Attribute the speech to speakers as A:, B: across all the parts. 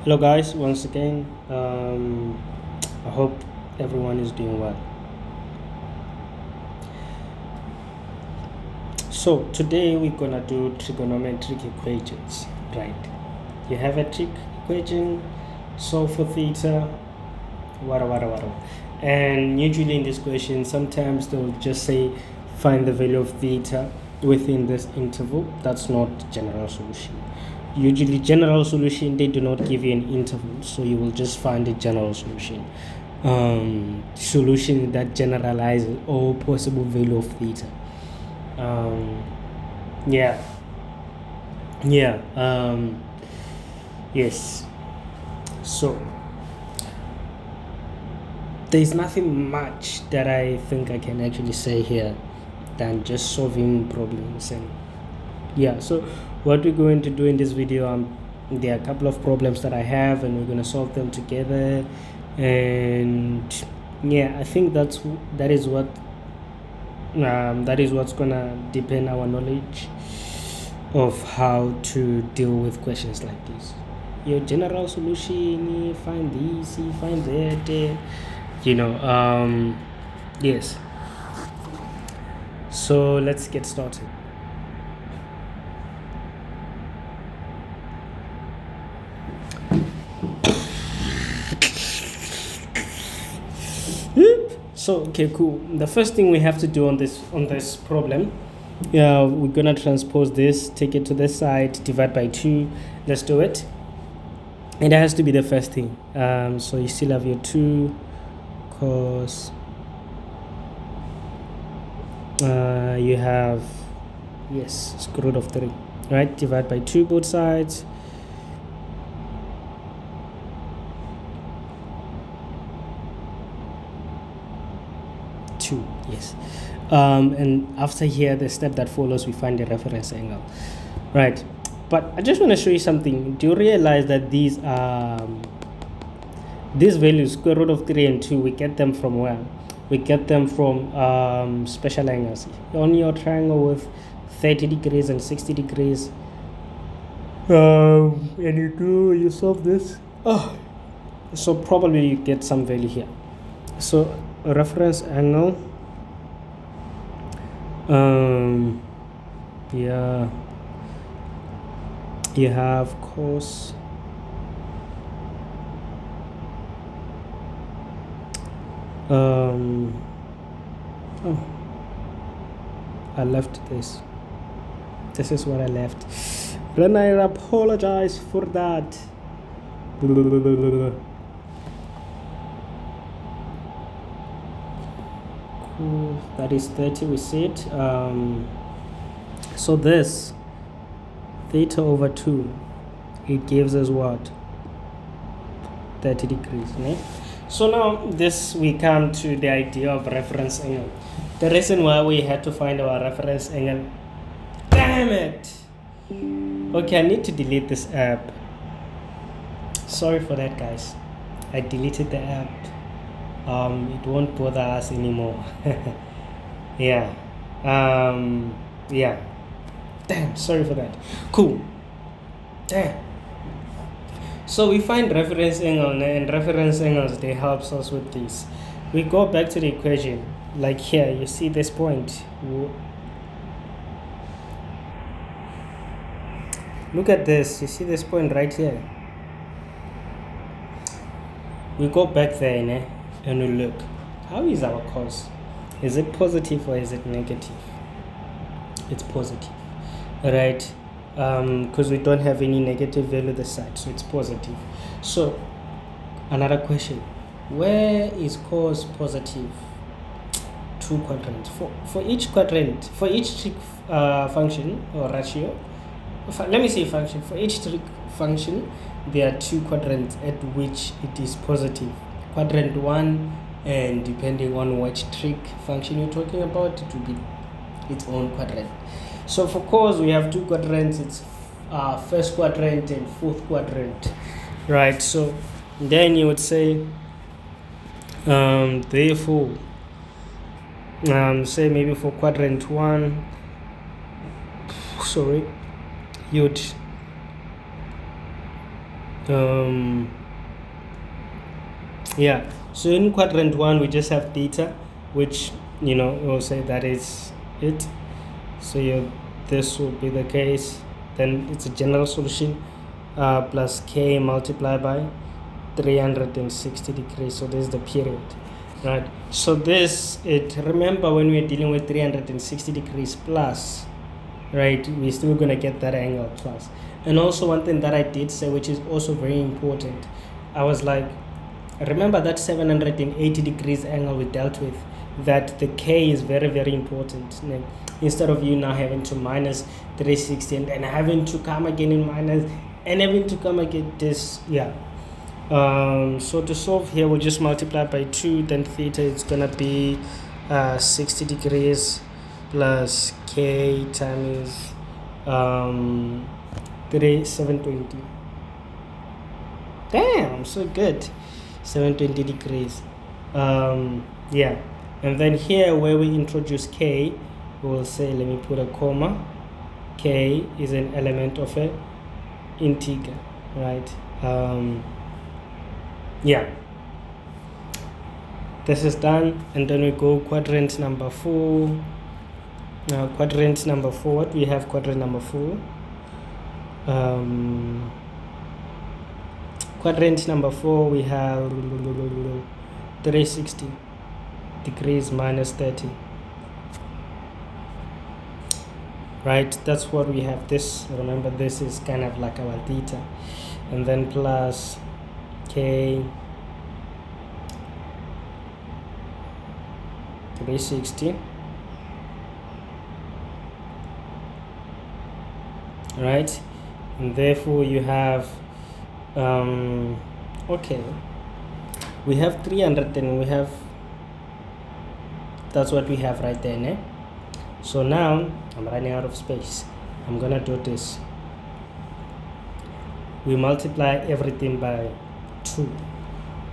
A: Hello guys, once again. I hope everyone is doing well. So today we're gonna do trigonometric equations, right? You have a trig equation, solve for theta, whatever. And usually in this question, sometimes they'll just say find the value of theta within this interval. That's not general solution. Usually general solution, they do not give you an interval, so you will just find a general solution. Solution that generalizes all possible value of theta. Yes. So there's nothing much that I think I can actually say here than just solving problems. And so what we're going to do in this video, there are a couple of problems that I have, and we're going to solve them together. And I think that is what's gonna depend our knowledge of how to deal with questions like this. Your general solution, you find this, you find that, yes. So let's get started. So okay, cool. The first thing we have to do on this problem, we're gonna transpose this, take it to this side, divide by 2. Let's do it. And that has to be the first thing. So you still have your 2 cos. You have square root of 3. Right? Divide by 2 both sides. Yes. And after here, the step that follows, we find the reference angle, right? But I just want to show you something. Do you realize that these values, square root of 3 and 2, we get them from where? We get them from special angles. On your triangle with 30 degrees and 60 degrees, and you solve this, so probably you get some value here. So reference angle, you have cos I left this is what I left, and I apologize for that. That is 30, we said. So this theta over 2, it gives us what? 30 degrees, right? So now we come to the idea of reference angle. The reason why we had to find our reference angle, damn it, okay, I need to delete this app. Sorry for that, guys. I deleted the app. It won't bother us anymore. Damn, sorry for that. Cool. Damn. So we find reference angle, and reference angles, they helps us with this. We go back to the equation, like here, you see this point. Look at this, you see this point right here. We go back there, and we look, how is our cos? Is it positive or is it negative? It's positive, right? Because we don't have any negative value this side, so it's positive. So another question, where is cos positive? 2 quadrants. For each quadrant, for each trig function or ratio, let me say function, for each trig function, there are 2 quadrants at which it is positive. Quadrant 1, and depending on which trig function you're talking about, it will be its own quadrant. So for cos, we have 2 quadrants. It's first quadrant and fourth quadrant, right? So then you would say, therefore, say maybe for quadrant 1, you'd Yeah, so in quadrant 1 we just have theta, which we'll say that is it. So this will be the case. Then it's a general solution, plus k multiplied by 360 degrees. So this is the period, right? So remember when we're dealing with 360 degrees plus, right, we're still gonna get that angle plus. And also one thing that I did say, which is also very important, I was like, remember that 780 degrees angle we dealt with, that the k is very, very important. Instead of you now having to minus 360 and having to come again in minus and having to come again this, so to solve here, we'll just multiply by 2, then theta is gonna be 60 degrees plus k times 720. Damn, so good. 720 degrees. And then here where we introduce k, we'll say, let me put a comma, k is an element of an integer, right? This is done, and then we go quadrant number 4. Quadrant number 4, what we have quadrant number 4? Quadrant number 4, we have 360 degrees minus 30. Right, that's what we have. This, remember, this is kind of like our theta, and then plus k 360, right? And therefore you have okay, we have 300 and we have, that's what we have right there, né? So now I'm running out of space. I'm gonna do this. We multiply everything by 2.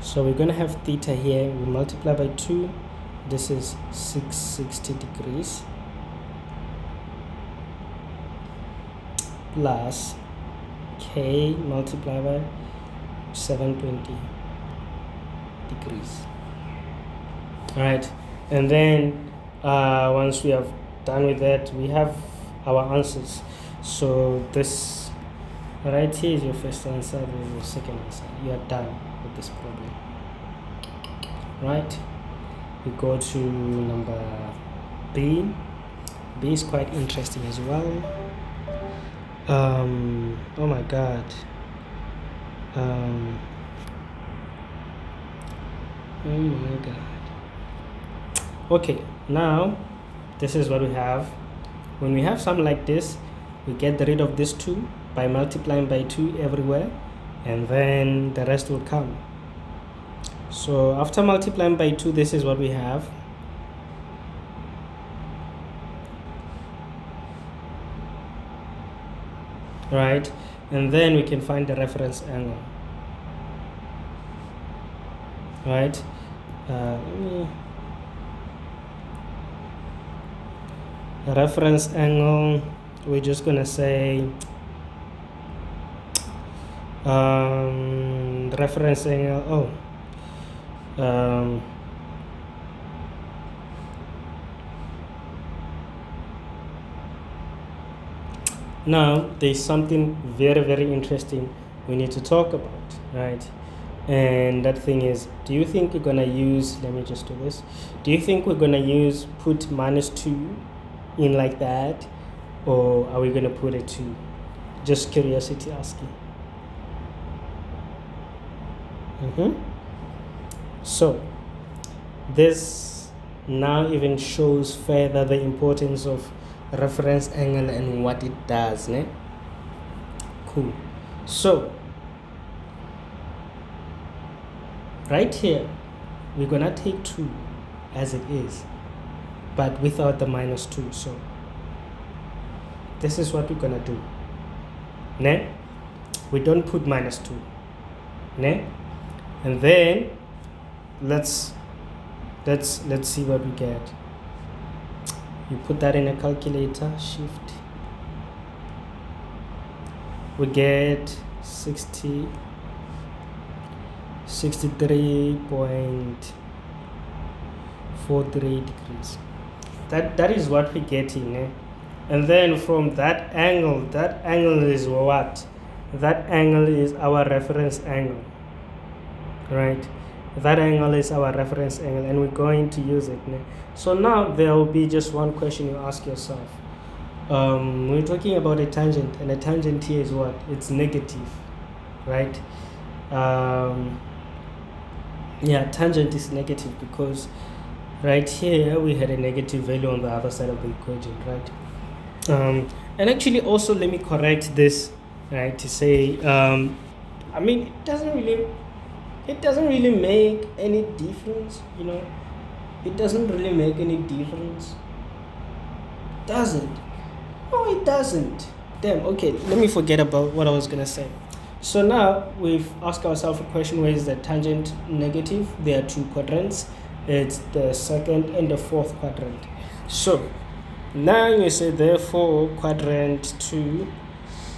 A: So we're gonna have theta here. We multiply by 2. This is 660 degrees plus k multiplied by 720 degrees. All right, and then once we have done with that, we have our answers. So this right here is your first answer, this is your second answer. You are done with this problem, right? We go to number B. B is quite interesting as well. Oh my god. Oh my god. Okay, now this is what we have. When we have something like this, we get rid of this 2 by multiplying by 2 everywhere, and then the rest will come. So after multiplying by 2, this is what we have. Right, and then we can find the reference angle. Right, the reference angle, we're just gonna say the reference angle, now there's something very, very interesting we need to talk about, right? And that thing is, do you think we're gonna use, let me just do this, do you think we're gonna put minus 2 in like that, or are we gonna put a 2? Just curiosity asking. So this now even shows further the importance of reference angle and what it does, né? Cool. So right here we're gonna take 2 as it is, but without the minus 2. So this is what we're gonna do, né? We don't put minus 2, né? And then let's see what we get. You put that in a calculator, shift, we get 60 63.43 degrees. That is what we're getting, eh? And then from that angle is what? That angle is our reference angle, right? That angle is our reference angle, and we're going to use it, eh? So now there will be just one question you ask yourself. We're talking about a tangent, and a tangent here is what? It's negative, right? Yeah, tangent is negative because right here we had a negative value on the other side of the equation, right? And actually also let me correct this, right, to say I mean it doesn't really make any difference, you know. It doesn't really make any difference, does it? No, it doesn't. Damn. Okay, let me forget about what I was gonna say. So now we've asked ourselves a question: where is the tangent negative? There are two quadrants. It's the second and the fourth quadrant. So now you say therefore quadrant 2,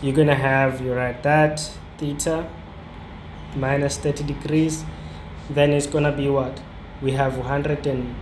A: you're gonna have, you write that theta minus 30 degrees, then it's gonna be what? We have 100 and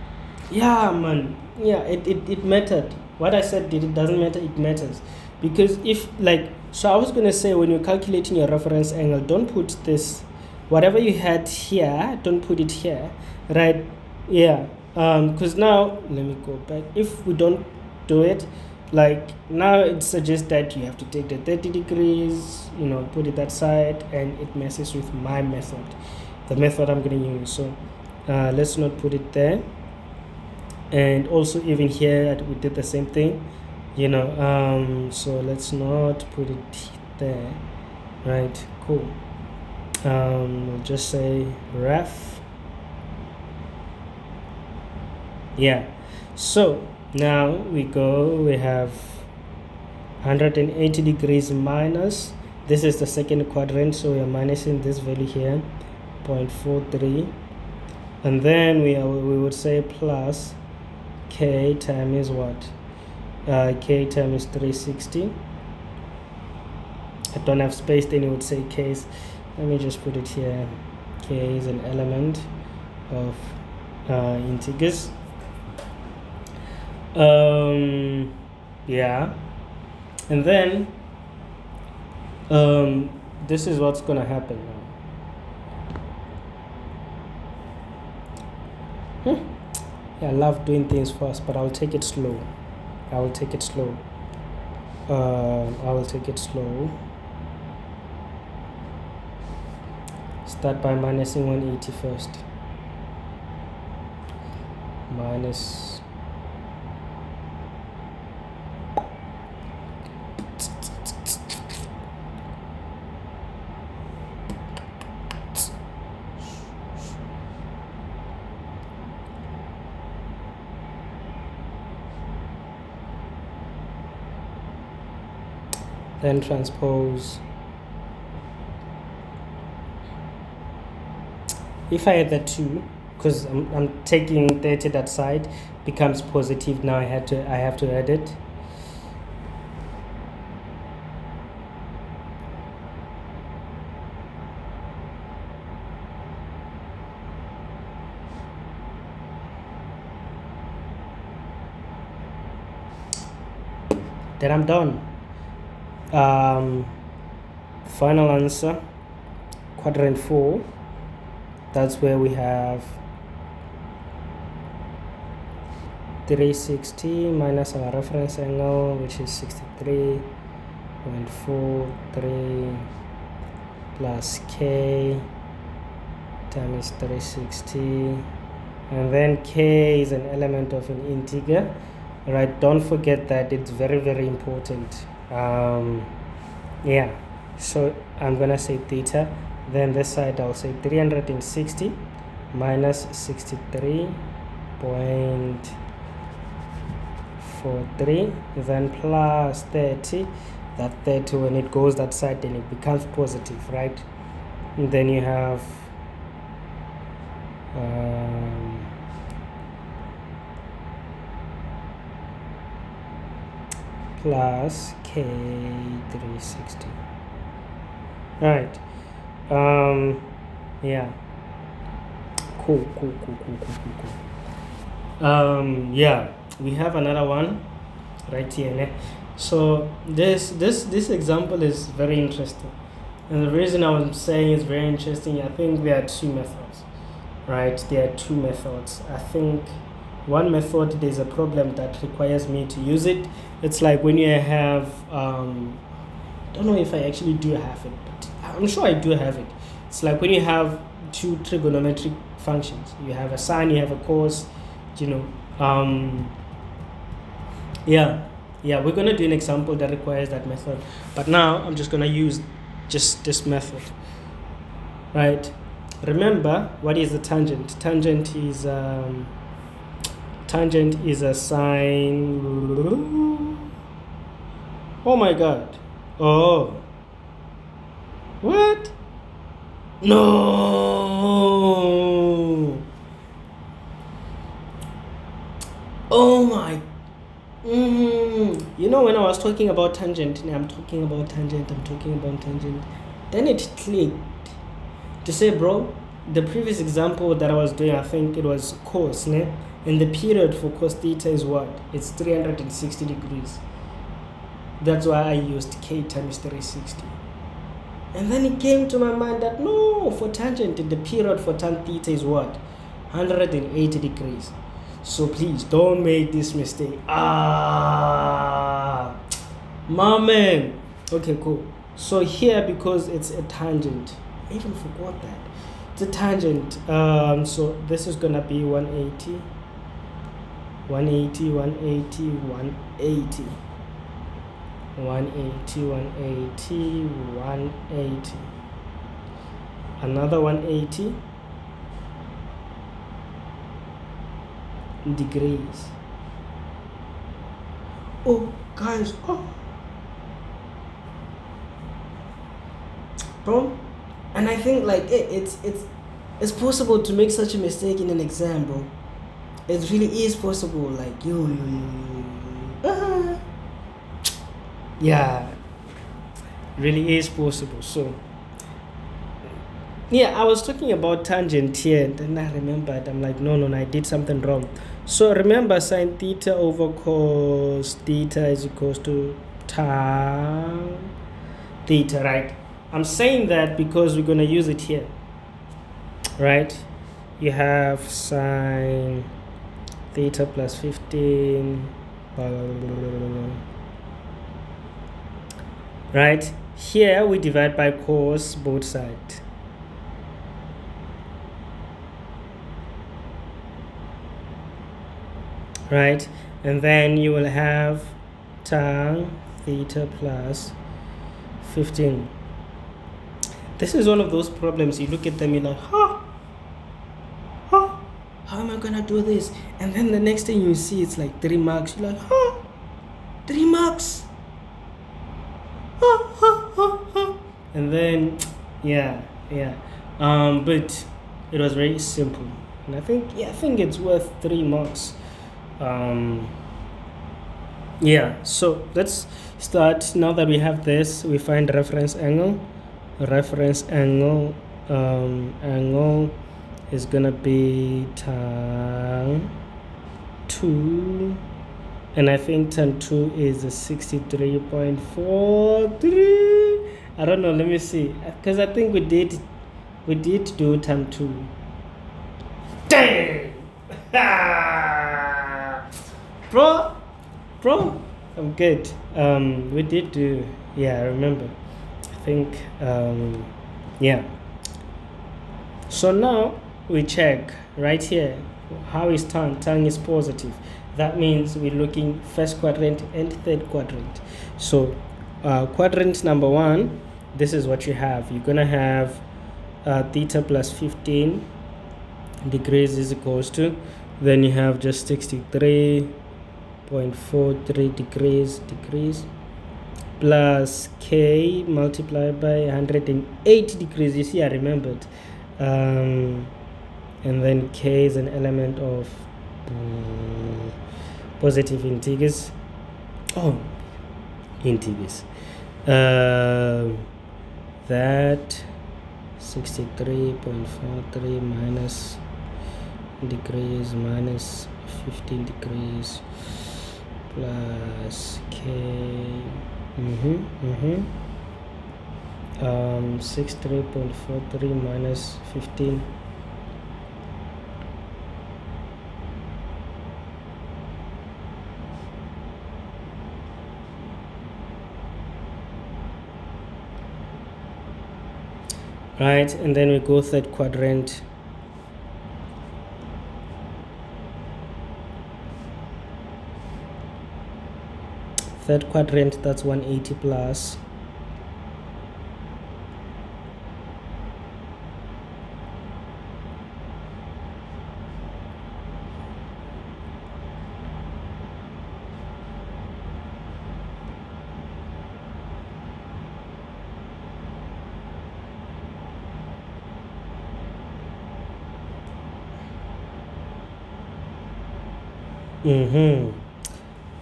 A: yeah, man, yeah, it mattered. What I said, it doesn't matter, it matters. Because if, like, so I was gonna say, when you're calculating your reference angle, don't put this, whatever you had here, don't put it here, right? Yeah, because now, let me go back. If we don't do it, like, now it suggests that you have to take the 30 degrees, you know, put it that side, and it messes with my method, the method I'm going to use. So let's not put it there. And also even here we did the same thing, you know. So let's not put it there, right? Cool. We'll just say ref. Yeah, so now we have 180 degrees minus, this is the second quadrant, so we are minusing this value here, 0.43, and then we would say plus k times what? K times 360. I don't have space, then you would say k is, let me just put it here, k is an element of integers. Yeah, and then this is what's gonna happen now. Yeah, I love doing things fast, but I'll take it slow. I will take it slow. Start by minusing 180 first. Minus then transpose. If I add the 2, because I'm taking 30 that side, becomes positive. Now I have to add it. Then I'm done. Final answer, quadrant 4, that's where we have 360 minus our reference angle, which is 63.43 plus k times 360, and then k is an element of an integer, right? Don't forget that, it's very, very important. Yeah, so I'm gonna say theta, then this side I'll say 360 minus 63.43, then plus 30. That 30, when it goes that side, then it becomes positive, right? And then you have plus k 360. Right. Yeah, Cool. Yeah, we have another one right here. Ne? So this example is very interesting, and the reason I was saying it's very interesting, I think there are two methods, right? There are two methods. I think one method, there's a problem that requires me to use it. It's like when you have don't know if I actually do have it, but I'm sure I do have it. It's like when you have two trigonometric functions, you have a sine, you have a cos, you know. Yeah, we're gonna do an example that requires that method, but now I'm just gonna use just this method, right? Remember, what is the tangent? Tangent is a sine. Oh my god. Oh, what? No. Oh my. You know, when I was talking about tangent, I'm talking about tangent, then it clicked to say, bro, the previous example that I was doing, I think it was cos, ne? And the period for cos theta is what? It's 360 degrees. That's why I used k times 360. And then it came to my mind that no, for tangent, the period for tan theta is what? 180 degrees. So please don't make this mistake. My man. Okay, cool. So here, because it's a tangent, I even forgot that. It's a tangent. So this is gonna be 180. Another 180 degrees. Oh guys, bro, and I think like it's possible to make such a mistake in an exam, bro. It really is possible. Like yeah, really is possible. So yeah, I was talking about tangent here, and then I remembered, I'm like, no, I did something wrong. So remember, sine theta over cos theta is equals to tan theta, right? I'm saying that because we're going to use it here, right? You have sine theta plus 15, blah, blah, blah, blah, blah. Right? Here we divide by cos both sides. Right? And then you will have tan theta plus 15. This is one of those problems, you look at them, you're like, how am I gonna do this? And then the next thing you see, it's like 3 marks. You're like, 3 marks. And then but it was very simple, and I think it's worth 3 marks. So let's start. Now that we have this, we find reference angle. Angle is gonna be tan 2, and I think tan 2 is a 63.43. I don't know, let me see, because I think we did do tan 2. Dang! bro, I'm good. We did do, I remember, I think, so now we check right here, how is tan? Tan is positive. That means we're looking first quadrant and third quadrant. So quadrant number 1, this is what you have. You're gonna have theta plus 15 degrees is equals to, then you have just 63.43 degrees plus k multiplied by 180 degrees. You see, I remembered. And then k is an element of positive integers. That 63.43 minus degrees minus 15 degrees plus k 63.43 minus 15. Right, and then we go third quadrant. Third quadrant, that's 180 plus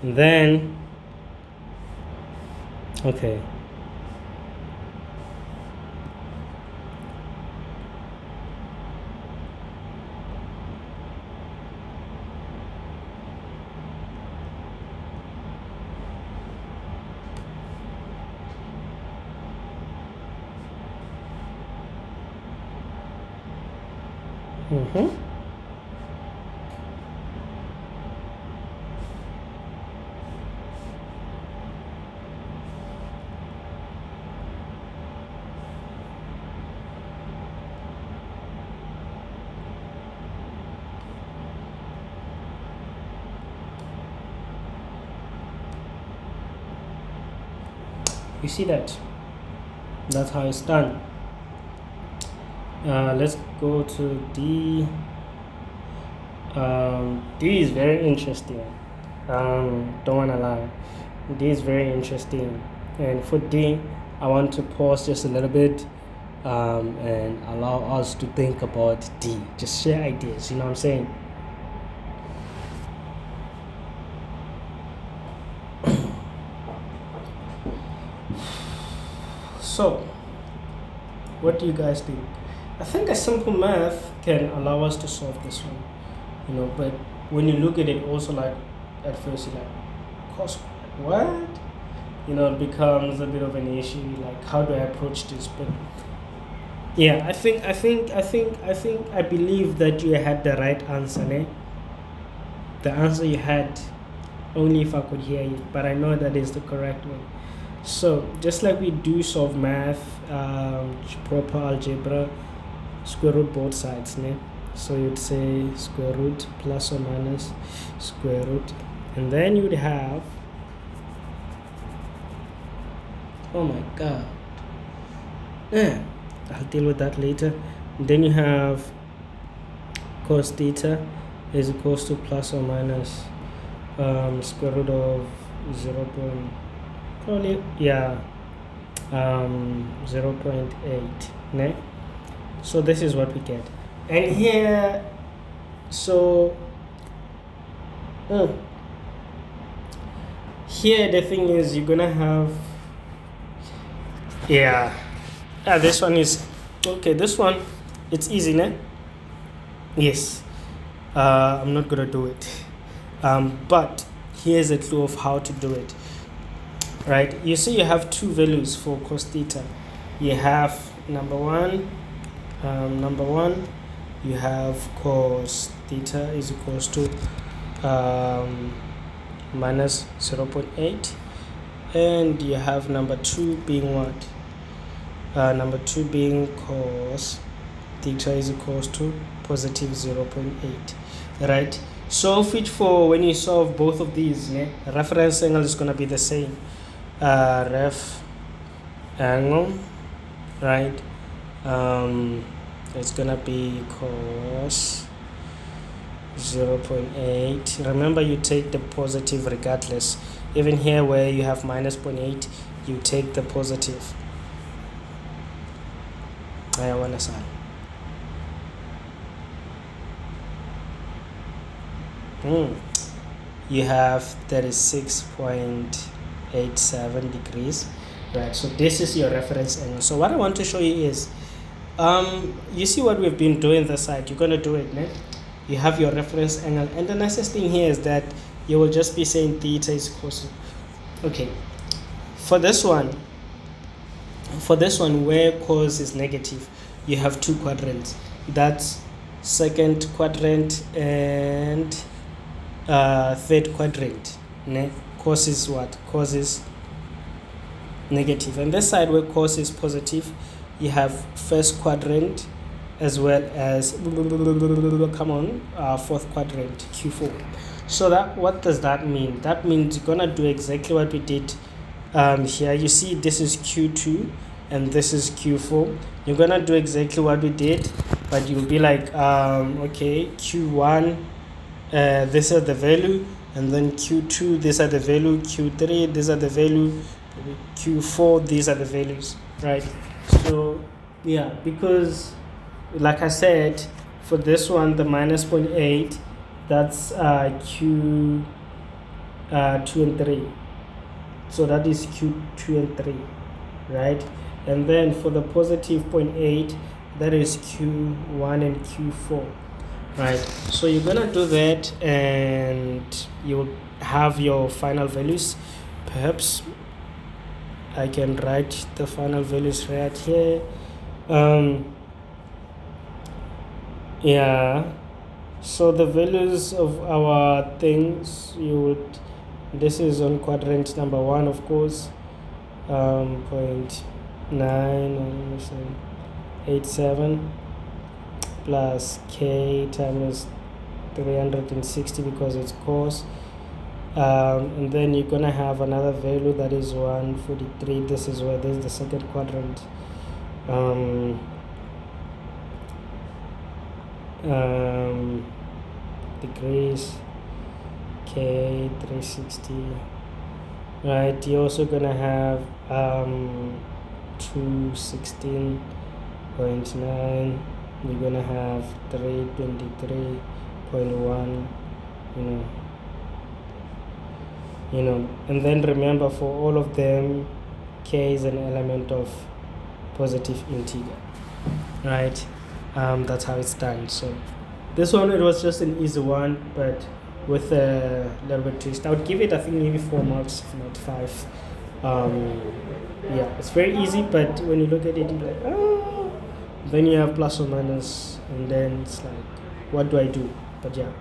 A: then okay, you see that? That's how it's done. Let's go to D. D is very interesting. Don't wanna lie, D is very interesting. And for D, I want to pause just a little bit and allow us to think about D. Just share ideas, you know what I'm saying? So, what do you guys think? I think a simple math can allow us to solve this one, you know, but when you look at it also, like at first you're like, cos what? You know, it becomes a bit of an issue, like how do I approach this? But yeah, I believe that you had the right answer, né? The answer you had, only if I could hear you, but I know that is the correct one. So just like we do solve math, proper algebra, square root both sides, né? So you'd say square root plus or minus square root, and then you'd have, oh my god, yeah, I'll deal with that later. And then you have cos theta is equals to plus or minus square root of 0. Probably, yeah, 0.8, né? So this is what we get. And here, so here the thing is, you're gonna have, yeah, this one is okay. This one, it's easy, né? Yes. I'm not gonna do it, but here's a clue of how to do it. Right, you see you have two values for cos theta. You have number one, you have cos theta is equals to minus 0.8, and you have number two being what? Number two being cos theta is equals to positive 0.8, right? So for when you solve both of these, reference angle is going to be the same. Ref angle, right? It's gonna be cos 0.8. Remember, you take the positive regardless. Even here where you have minus 0.8, you take the positive. I want to say. You have 36.87 degrees, right? So this is your reference angle. So what I want to show you is, you see what we've been doing this side. You're going to do it, né? you have your reference angle, and the nicest thing here is that you will just be saying theta is cos. Okay, for this one where cos is negative, you have two quadrants. That's second quadrant and third quadrant. Cos is what? Cos is negative. And this side where cos is positive, you have first quadrant as well as fourth quadrant, Q4. So that, what does that mean? That means you're gonna do exactly what we did here. You see this is Q2 and this is Q4. You're gonna do exactly what we did, but you'll be like okay, Q1 these are the value, and then Q2 these are the value, Q3 these are the value, Q4 these are the values, right? So yeah, because like I said, for this one the minus 0.8, that's Q 2 and 3, so that is Q2 and 3, right? And then for the positive 0.8, that is Q1 and Q4, right? So you're gonna do that and you'll have your final values. Perhaps I can write the final values right here. Yeah, so the values of our things, this is on quadrant number 1, of course, 0.987 plus k times 360 because it's cos, and then you're gonna have another value that is 143. This is where there's the second quadrant. Degrees, k 360, right? You're also gonna have 216.9. you're gonna have 323.1, and then remember, for all of them k is an element of positive integer, right? That's how it's done. So this one, it was just an easy one, but with a little bit twist. I would give it, I think, maybe 4 marks, if not 5. Yeah, it's very easy, but when you look at it, you're like, then you have plus or minus, and then it's like, what do I do? But yeah,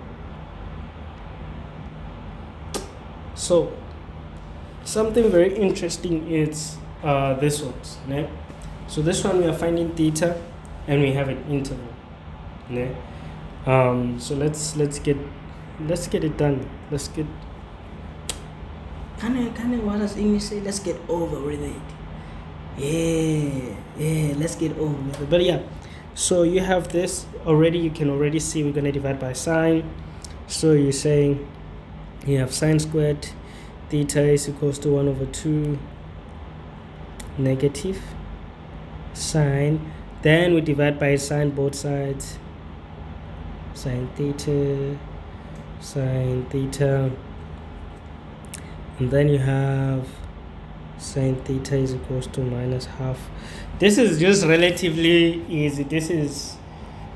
A: so something very interesting is this one, né? So this one, we are finding theta and we have an interval, né? So let's get it done. Let's get kind of what does English say? Let's get over with it. Yeah, let's get over with it. But yeah, so you have this already. You can already see we're gonna divide by sine. So you're saying you have sine squared theta is equals to 1/2 negative sine. Then we divide by sine both sides. Sine theta, and then you have sine theta is equals to minus half. This is just relatively easy. This is,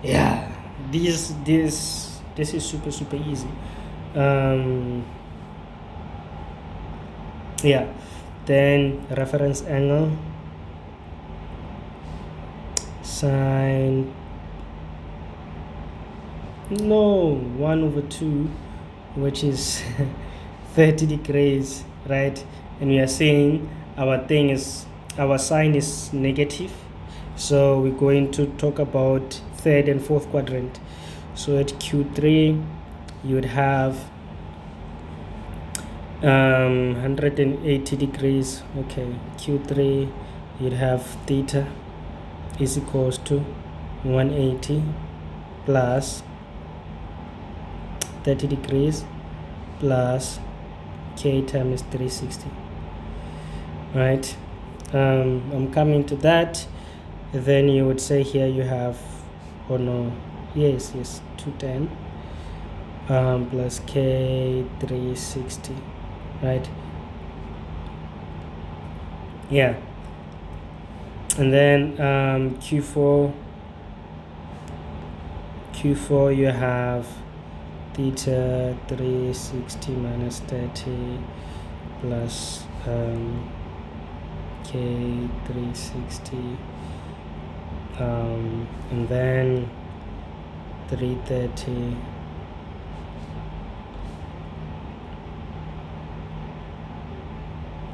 A: yeah, this is super easy. Yeah, then reference angle, sine 1/2, which is 30 degrees, right? And we are saying our sine is negative, so we're going to talk about third and fourth quadrant. So at Q3 you would have 180 degrees. Okay, Q3 you'd have theta is equals to 180 plus 30 degrees plus k times 360, right? I'm coming to that. Then you would say here you have, yes, 210 plus k 360, right? Yeah, and then Q4 you have theta 360 minus 30 plus k 360 and then 330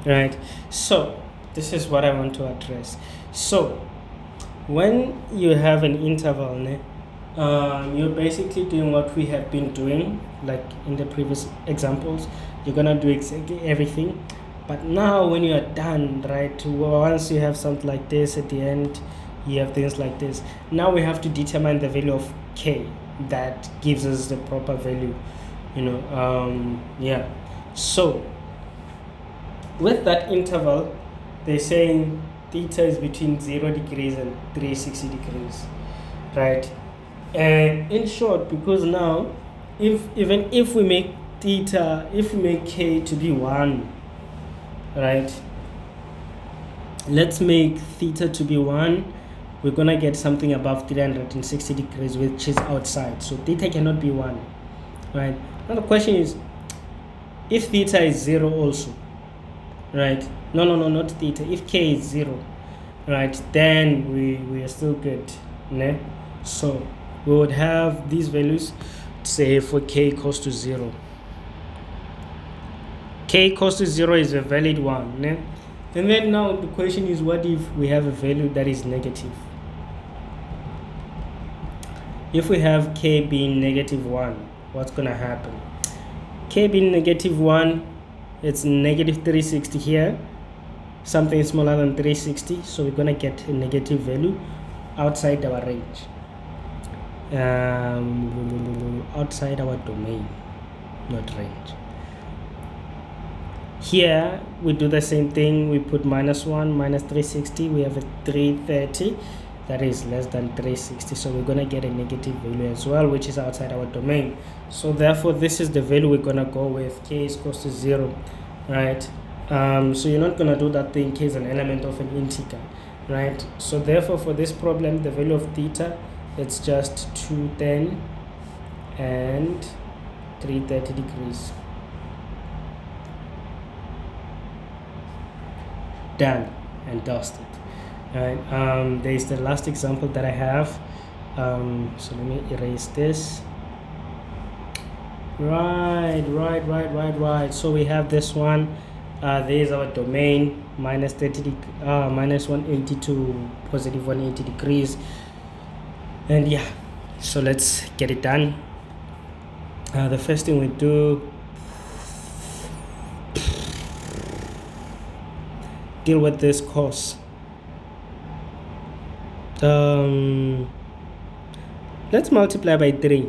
A: right. So this is what I want to address. So when you have an interval, you're basically doing what we have been doing, like in the previous examples. You're gonna do exactly everything, but now when you are done, right, once you have something like this at the end, you have things like this. Now we have to determine the value of k that gives us the proper value, yeah. So with that interval, they're saying theta is between 0 degrees and 360 degrees, right? And in short, because now even if we make k to be 1, right, let's make theta to be 1, we're gonna get something above 360 degrees, which is outside, so theta cannot be 1, right? Now the question is, if theta is 0 also, right, no, not theta, if k is 0, right, then we are still good, né? So we would have these values, say for k equals to 0. K equals to 0 is a valid one, né? And then now the question is, what if we have a value that is negative? If we have k being -1, what's gonna happen? K being -1, it's negative 360 here, something smaller than 360, so we're gonna get a negative value outside our range, outside our domain, not range. Here we do the same thing, we put -1 minus 360, we have a 330 that is less than 360, so we're gonna get a negative value as well, which is outside our domain. So therefore this is the value we're gonna go with. K is equals to 0, right? So you're not gonna do that thing, k is an element of an integer, right? So therefore for this problem, the value of theta, it's just 210 and 330 degrees. Done and dusted. Right. There's the last example that I have. So let me erase this. Right. So we have this one. There's our domain, minus 180 to positive 180 degrees. And yeah, so let's get it done. The first thing we do, deal with this cos. Let's multiply by 3.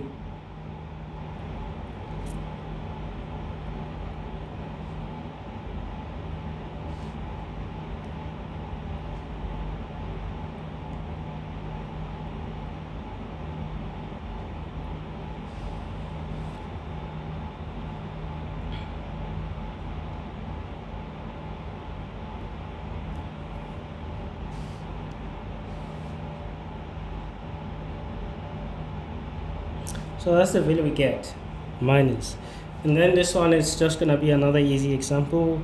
A: So that's the value we get, minus. And then this one is just gonna be another easy example.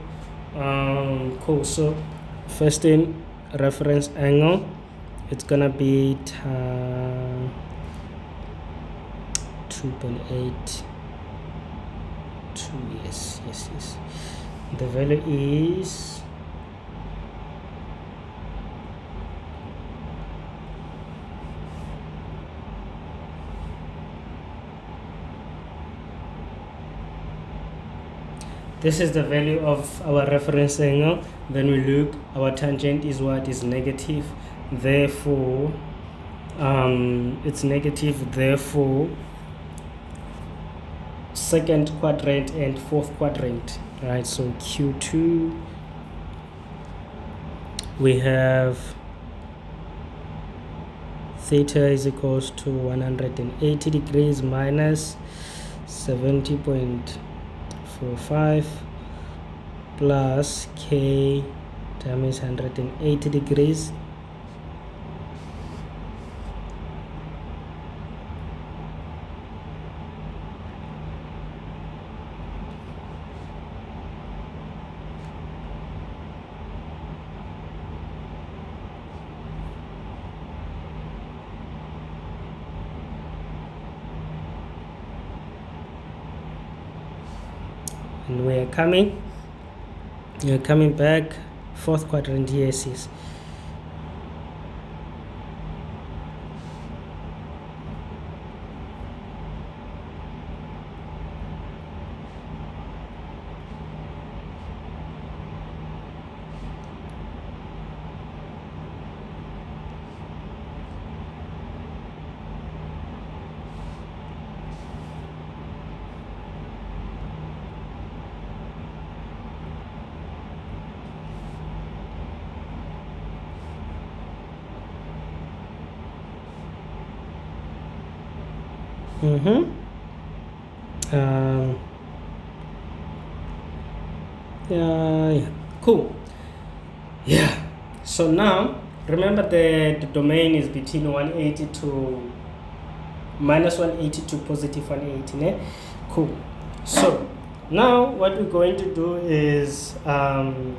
A: Cool. So first thing, reference angle, it's gonna be 2.8. Yes. The value is this is the value of our reference angle. Then we look, our tangent is what is negative, therefore it's negative, therefore second quadrant and fourth quadrant, right? So Q2, we have theta is equals to 180 degrees minus 70.45 plus k times 180 degrees and we're coming back. Fourth quadrant, yes. Yeah, cool. Yeah, so now remember the domain is between 180 to minus 180 to positive 180, né? Cool. So now what we're going to do is I'm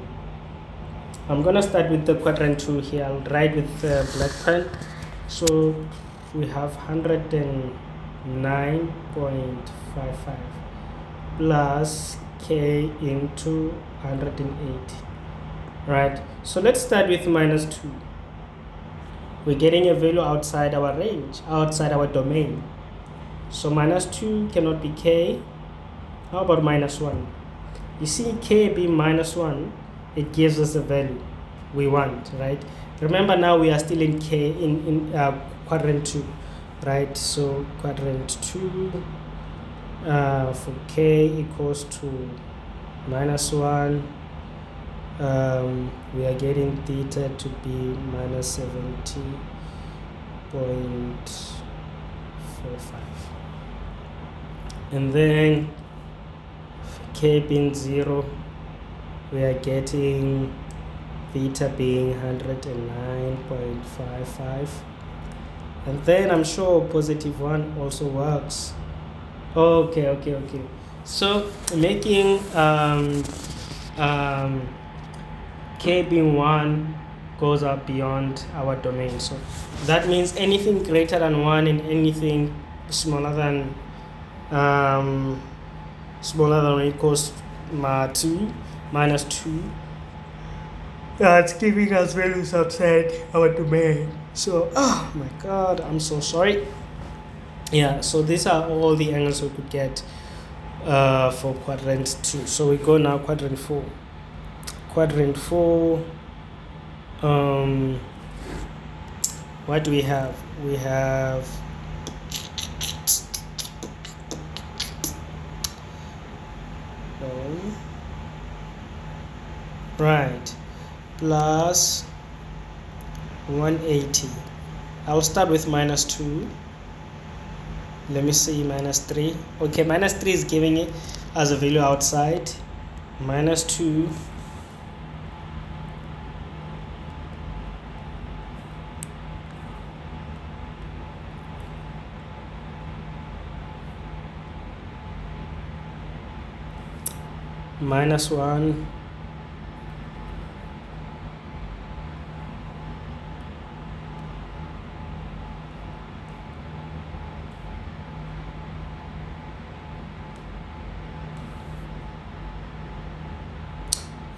A: gonna start with the quadrant 2 here. I'll write with black pen. So we have 109.55 plus k into 180. Right, so let's start with minus 2. We're getting a value outside our range, outside our domain. So minus 2 cannot be k. How about minus 1? You see, k being minus 1, it gives us the value we want, right? Remember, now we are still in k in quadrant 2, right? So quadrant 2 for k equals to minus 1. We are getting theta to be minus 70.45, and then k being 0, we are getting theta being 109.55, and then I'm sure positive 1 also works. Okay. So making k being 1 goes up beyond our domain, so that means anything greater than 1 and anything smaller than or equals 2 minus 2, that's giving us values outside our domain. So oh my god, I'm so sorry. Yeah, so these are all the angles we could get for quadrant 2. So we go now quadrant 4. Quadrant 4, what do we have? We have right, plus 180. I'll start with minus 2. Let me see, minus 3. Okay, minus 3 is giving it as a value outside. Minus 2. Minus 1.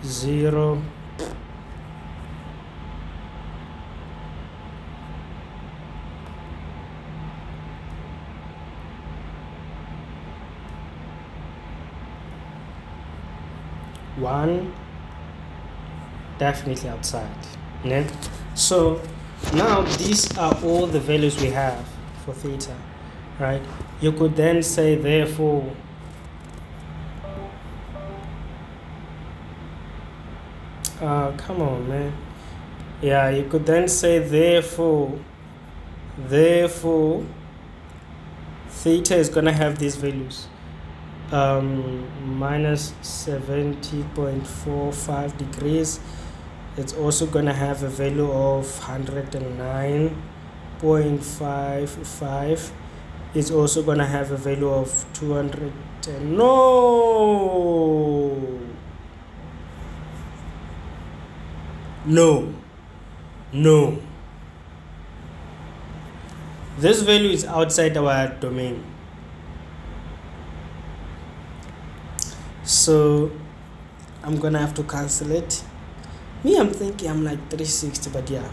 A: Zero. One, definitely outside. Yeah? So now these are all the values we have for theta, right? You could then say therefore come on, man. Yeah, you could then say therefore theta is gonna have these values. Minus 70.45 degrees. It's also gonna have a value of 109.55. It's also gonna have a value of 200. No. This value is outside our domain. So I'm gonna have to cancel it. I'm thinking I'm like 360, but yeah,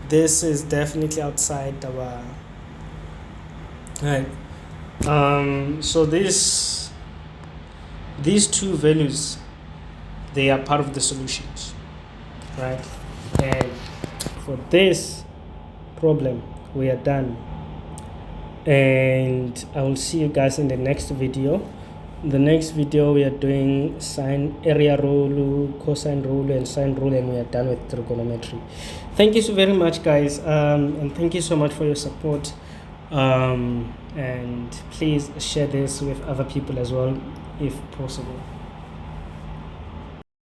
A: this is definitely outside our right. So these two values, they are part of the solutions, right? And for this problem we are done, and I will see you guys in the next video. In the next video we are doing sine area rule, cosine rule, and sine rule, and we are done with trigonometry. Thank you so very much, guys, and thank you so much for your support, and please share this with other people as well if possible.